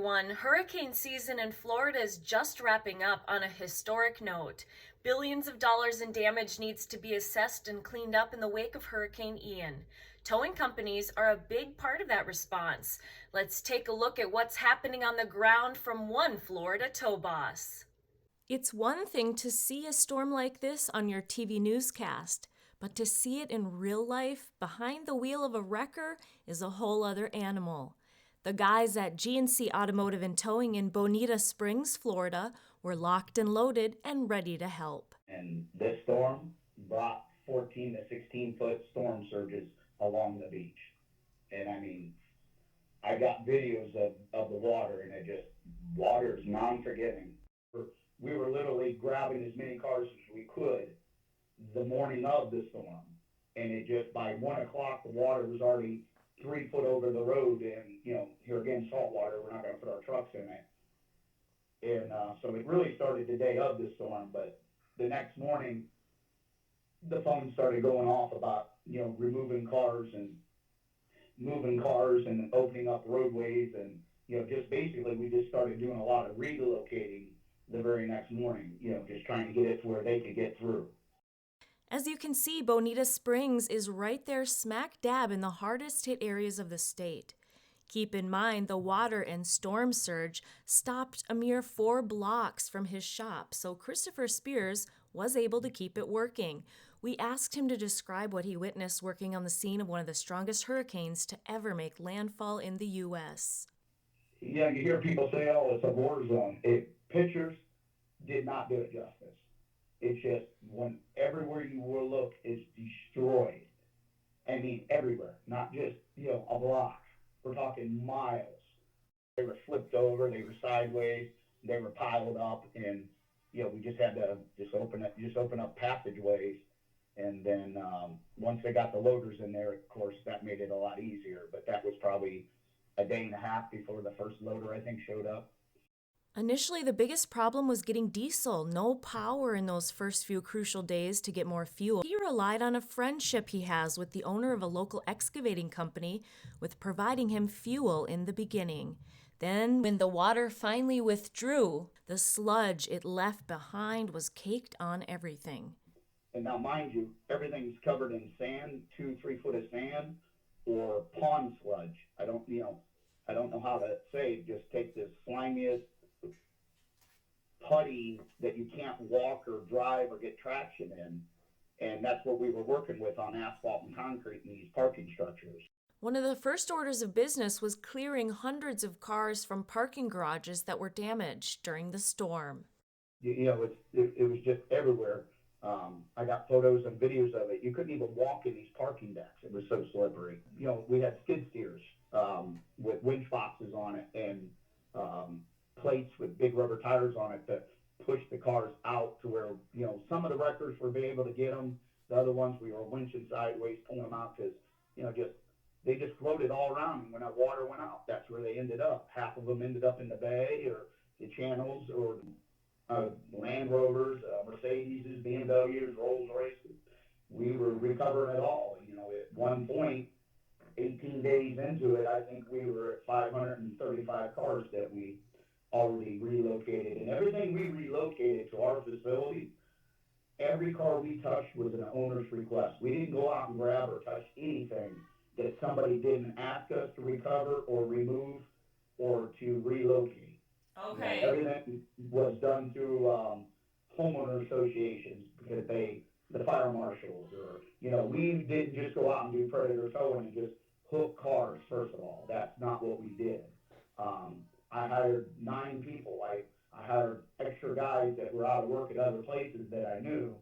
everyone. Hurricane season in Florida is just wrapping up on a historic note. Billions of dollars in damage needs to be assessed and cleaned up in the wake of Hurricane Ian. Towing companies are a big part of that response. Let's take a look at what's happening on the ground from one Florida tow boss. It's one thing to see a storm like this on your TV newscast, but to see it in real life behind the wheel of a wrecker is a whole other animal. The guys at G&C Automotive and Towing in Bonita Springs, Florida, were locked and loaded and ready to help. And this storm brought 14 to 16-foot storm surges along the beach. And I mean, I got videos of the water, and water is non-forgiving. We were literally grabbing as many cars as we could the morning of the storm. And it just, by 1 o'clock, the water was already 3 foot over the road, and here again, salt water, we're not going to put our trucks in it. And so it really started the day of the storm, but the next morning, the phone started going off about, removing cars and moving cars and opening up roadways, and, just basically we just started doing a lot of relocating the very next morning, just trying to get it to where they could get through. As you can see, Bonita Springs is right there smack dab in the hardest hit areas of the state. Keep in mind, the water and storm surge stopped a mere 4 blocks from his shop, so Christopher Spears was able to keep it working. We asked him to describe what he witnessed working on the scene of one of the strongest hurricanes to ever make landfall in the U.S. Yeah, you hear people say, oh, it's a war zone. Pictures did not do it justice. It's just when everywhere you will look is destroyed. I mean, everywhere, not just, a block. We're talking miles. They were flipped over, they were sideways, they were piled up, and, we just had to open up passageways. And then once they got the loaders in there, of course, that made it a lot easier. But that was probably a day and a half before the first loader, I think, showed up. Initially, the biggest problem was getting diesel. No power in those first few crucial days to get more fuel. He relied on a friendship he has with the owner of a local excavating company, with providing him fuel in the beginning. Then, when the water finally withdrew, the sludge it left behind was caked on everything. And now, mind you, everything's covered in sand, 2-3 foot of sand, or pond sludge. I don't know how to say. Just take this slimiest putty that you can't walk or drive or get traction in, and that's what we were working with on asphalt and concrete in these parking structures. One of the first orders of business was clearing hundreds of cars from parking garages that were damaged during the storm. It was just everywhere. I got photos and videos of it. You couldn't even walk in these parking decks. It was so slippery. We had skid steers with winch boxes on it, and plates with big rubber tires on it to push the cars out to where, some of the wreckers were able to get them. The other ones we were winching sideways, pulling them out because, they just floated all around. And when that water went out, that's where they ended up. Half of them ended up in the bay or the channels, or Land Rovers, Mercedes, BMWs, Rolls Royces. We were recovering it all. At one point, 18 days into it, I think we were at 535 cars that we already relocated. And everything we relocated to our facility, every car we touched was an owner's request. We didn't go out and grab or touch anything that somebody didn't ask us to recover or remove or to relocate. Okay. Everything was done through homeowner associations, because the fire marshals, or, we didn't just go out and do predator towing and just hook cars, first of all. That's not what we did. I hired 9 people. I hired extra guys that were out of work at other places that I knew.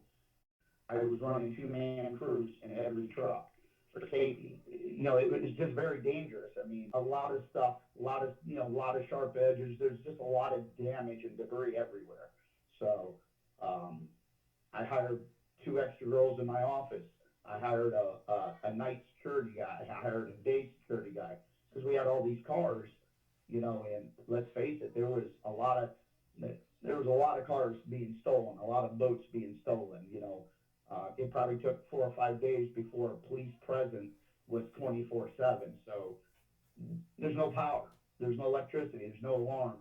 I was running 2-man crews in every truck for safety. It was just very dangerous. I mean, a lot of stuff, a lot of sharp edges. There's just a lot of damage and debris everywhere. So I hired 2 extra girls in my office. I hired a night security guy. I hired a day security guy, because we had all these cars, and let's face it, there was a lot of cars being stolen, a lot of boats being stolen. It probably took 4 or 5 days before a police presence was 24/7. So there's no power. There's no electricity. There's no alarms.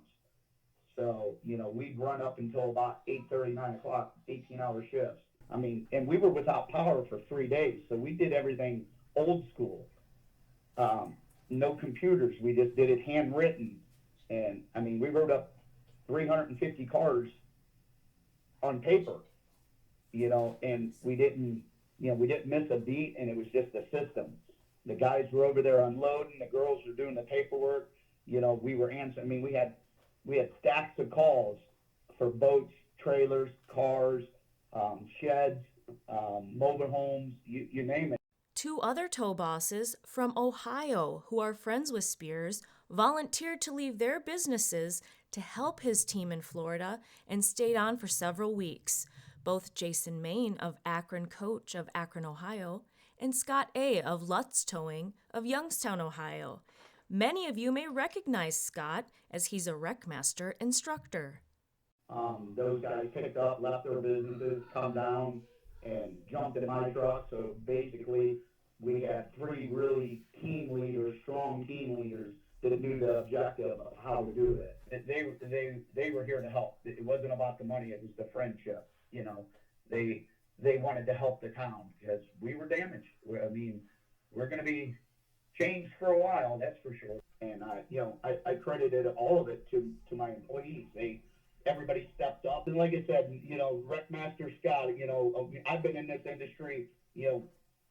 So, we'd run up until about 8:30, 9 o'clock, 18-hour shifts. I mean, and we were without power for 3 days. So we did everything old school. No computers. We just did it handwritten. And, I mean, we wrote up 350 cars on paper, and we didn't miss a beat, and it was just the system. The guys were over there unloading. The girls were doing the paperwork. We were answering. I mean, we had stacks of calls for boats, trailers, cars, sheds, mobile homes, you name it. 2 other tow bosses from Ohio who are friends with Spears volunteered to leave their businesses to help his team in Florida and stayed on for several weeks. Both Jason Main of Akron Coach of Akron, Ohio, and Scott A. of Lutz Towing of Youngstown, Ohio. Many of you may recognize Scott as he's a Wreckmaster instructor. Those guys picked up, left their businesses, come down, and jumped in my truck. So basically, we had 3 really strong team leaders that knew the objective of how to do it. They were here to help. It wasn't about the money; it was the friendship. They wanted to help the town because we were damaged. I mean, we're going to be changed for a while, that's for sure. And I credited all of it to my employees. Everybody stepped up, and like I said, Wreckmaster Scott. I've been in this industry,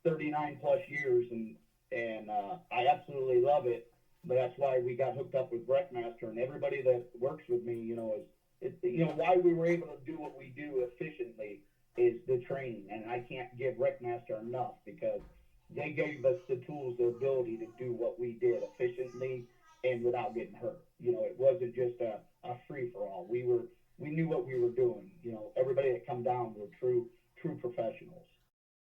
39 plus years, and I absolutely love it. But that's why we got hooked up with Wreckmaster, and everybody that works with me, why we were able to do what we do efficiently is the training, and I can't give Wreckmaster enough because they gave us the tools, the ability to do what we did efficiently and without getting hurt. It wasn't just a free for all. We knew what we were doing. Everybody that come down were true professionals.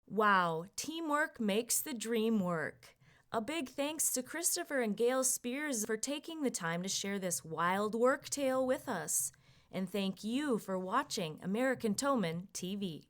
Wow, teamwork makes the dream work. A big thanks to Christopher and Gail Spears for taking the time to share this wild work tale with us. And thank you for watching American Towman TV.